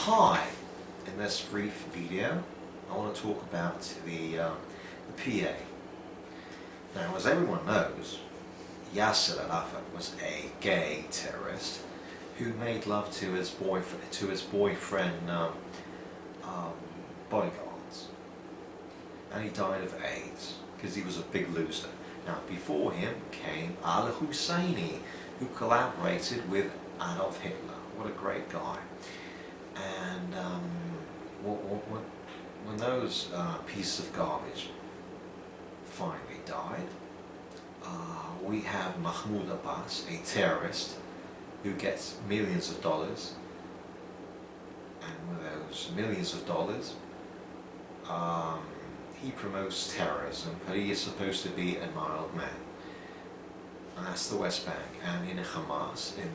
Hi, in this brief video I want to talk about the PA. Now, as everyone knows, Yasser Arafat was a gay terrorist who made love to his boyfriend bodyguards, and he died of AIDS because he was a big loser. Now, before him came al-Husseini, who collaborated with Adolf Hitler. What a great guy. And when those pieces of garbage finally died, we have Mahmud Abbas, a terrorist who gets millions of dollars, and with those millions of dollars he promotes terrorism, but he is supposed to be a mild man. And that's the West Bank. And in Hamas, in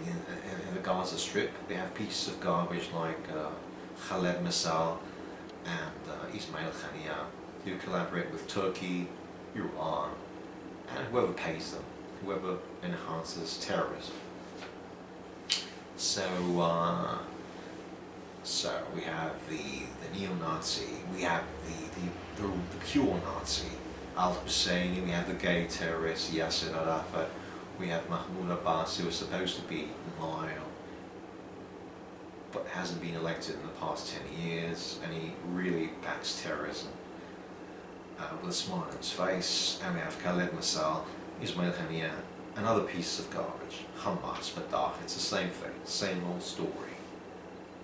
the Gaza Strip, they have pieces of garbage like Khaled Mesaal and Ismael Hanya, who collaborate with Turkey, Iran, and whoever pays them, whoever enhances terrorism. So we have the neo-Nazi, we have the pure Nazi, al-Husseini, we have the gay terrorist Yasser Arafat, we have Mahmud Abbas, who was supposed to be mild, but hasn't been elected in the past 10 years, and he really backs terrorism with a smile on his face. And we have Khaled Mesaal, Ismael Hanya, and other pieces of garbage. Hamas, Fatah, it's the same thing, same old story.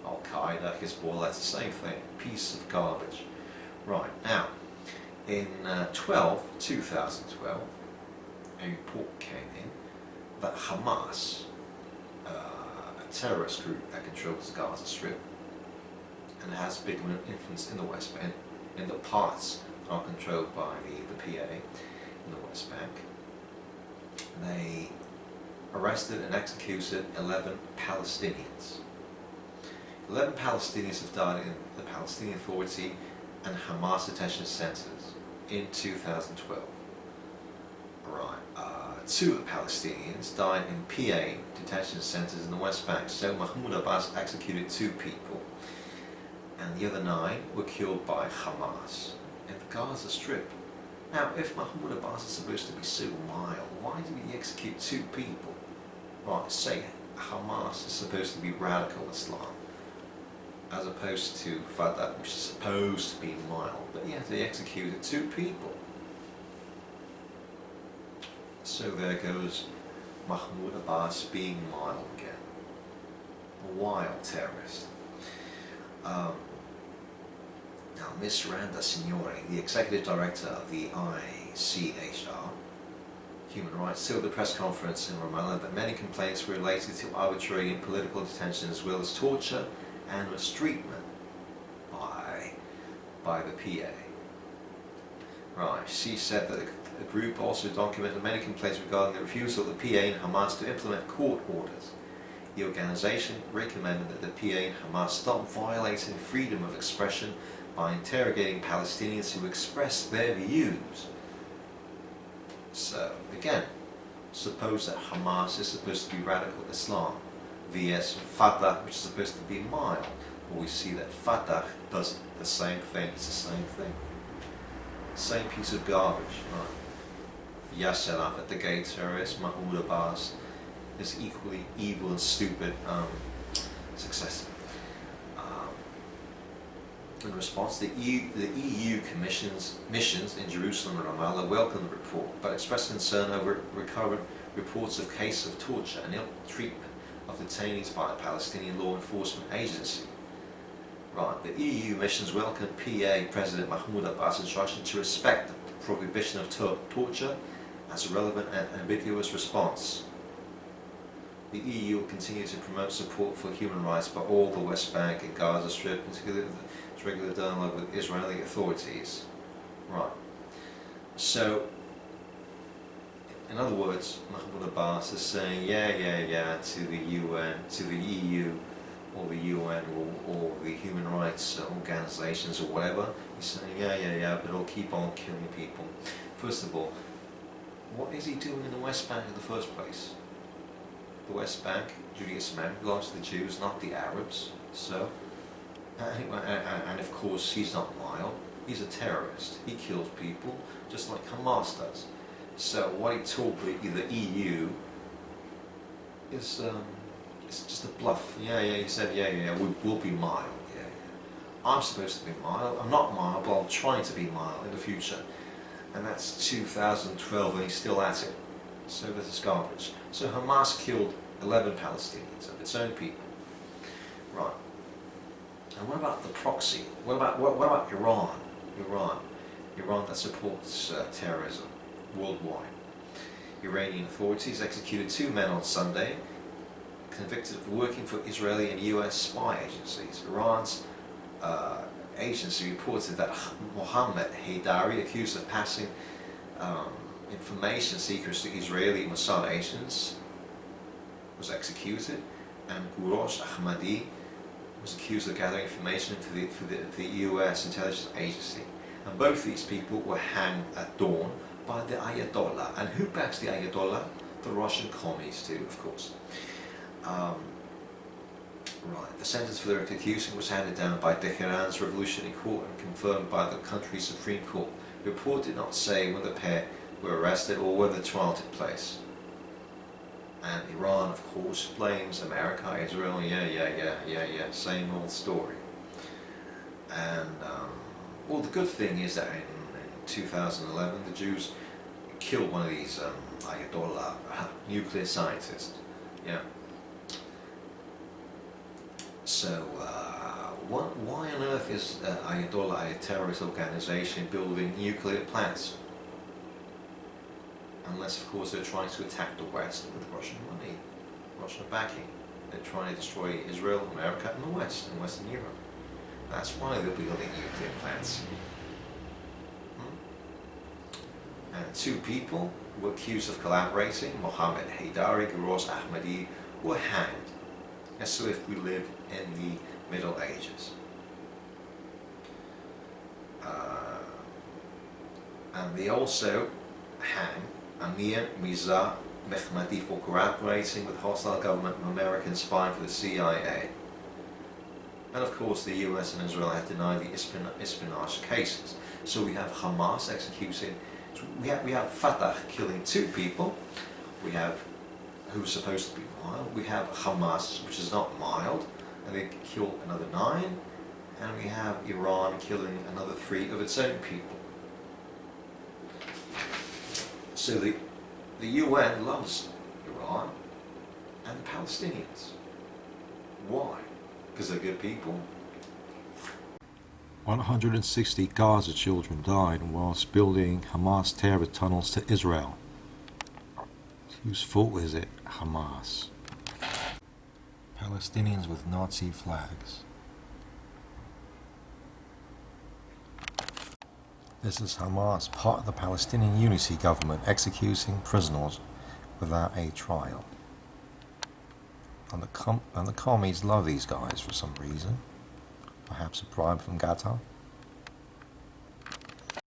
Al-Qaeda, Hezbollah, that's the same thing, piece of garbage. Right, now, in 2012, a report came in that Hamas, a terrorist group that controls the Gaza Strip and has big influence in the West Bank, in the parts that are controlled by the PA in the West Bank, they arrested and executed 11 Palestinians. 11 Palestinians have died in the Palestinian Authority and Hamas detention centers in 2012. Right, 2 of the Palestinians died in PA detention centers in the West Bank. So Mahmoud Abbas executed 2 people, and the other 9 were killed by Hamas in the Gaza Strip. Now, if Mahmoud Abbas is supposed to be so mild, why did he execute 2 people? Right, say Hamas is supposed to be radical Islam, as opposed to Fatah, which is supposed to be mild, but yet they executed 2 people. So there goes Mahmoud Abbas being mild again, a wild terrorist. Now, Ms. Randa Signori, the executive director of the ICHR, Human Rights, told the press conference in Ramallah that many complaints were related to arbitrary and political detention, as well as torture and mistreatment by the PA. Right, she said that the group also documented many complaints regarding the refusal of the PA and Hamas to implement court orders. The organization recommended that the PA and Hamas stop violating freedom of expression by interrogating Palestinians who express their views. So, again, suppose that Hamas is supposed to be radical Islam, vs Fatah, which is supposed to be mild. Well, we see that Fatah does the same thing, it's the same thing. Same piece of garbage. Right. Yasser Arafat, the gay terrorist, Mahmoud Abbas, is equally evil and stupid successor. In response, the EU missions in Jerusalem and Ramallah welcomed the report, but expressed concern over recurrent reports of cases of torture and ill treatment of detainees by the Palestinian law enforcement agency. Right, the EU missions welcomed PA President Mahmoud Abbas' instruction to respect the prohibition of torture as a relevant and ambiguous response. The EU will continue to promote support for human rights by all the West Bank and Gaza Strip, particularly its regular dialogue with Israeli authorities. Right. So, in other words, Mahmoud Abbas is saying yeah to the UN, to the EU, or the UN, or the human rights organizations, or whatever. He's saying yeah, but it'll keep on killing people. First of all, what is he doing in the West Bank in the first place? The West Bank, Judea-Samaria, belongs to the Jews, not the Arabs. So, And of course, he's not mild. He's a terrorist. He kills people just like Hamas does. So what he told the EU is it's just a bluff. Yeah, he said, yeah, we'll be mild. Yeah. I'm supposed to be mild. I'm not mild, but I'm trying to be mild in the future. And that's 2012, and he's still at it. So this is garbage. So Hamas killed 11 Palestinians of its own people. Right. And what about the proxy? What about Iran? Iran that supports terrorism worldwide. Iranian authorities executed 2 men on Sunday, convicted of working for Israeli and US spy agencies. Iran's agency reported that Mohammed Haydari, accused of passing information secrets to Israeli Mesaal agents, was executed, and Gourosh Ahmadi was accused of gathering information for the US intelligence agency. And both these people were hanged at dawn by the Ayatollah. And who backs the Ayatollah? The Russian commies too, of course. Right. The sentence for their execution was handed down by Tehran's Revolutionary Court and confirmed by the country's Supreme Court. The report did not say when the pair were arrested or whether the trial took place. And Iran, of course, blames America, Israel. Yeah, same old story. And well, the good thing is that in 2011, the Jews killed one of these Ayatollah nuclear scientists. Yeah. So, why on earth is Ayatollah a terrorist organization building nuclear plants? Unless, of course, they're trying to attack the West with Russian money, Russian backing. They're trying to destroy Israel, America, and the West, and Western Europe. That's why they're building nuclear plants. And 2 people who were accused of collaborating, Mohammed Haydari, Gourosh Ahmadi, were hanged, as if we lived in the Middle Ages. And they also hang Amir Mirza Mehmedi for collaborating with hostile government and American spying for the CIA. And of course the US and Israel have denied the espionage cases. So we have Hamas executing, we have Fatah killing 2 people, we have who's supposed to be mild, we have Hamas, which is not mild, and they kill another 9, and we have Iran killing another 3 of its own people. So the UN loves Iran and the Palestinians. Why? Because they're good people? 160 Gaza children died whilst building Hamas terror tunnels to Israel. Whose fault is it? Hamas. Palestinians with Nazi flags. This is Hamas, part of the Palestinian Unity government, executing prisoners without a trial. And the commies love these guys for some reason. Perhaps a bribe from Qatar.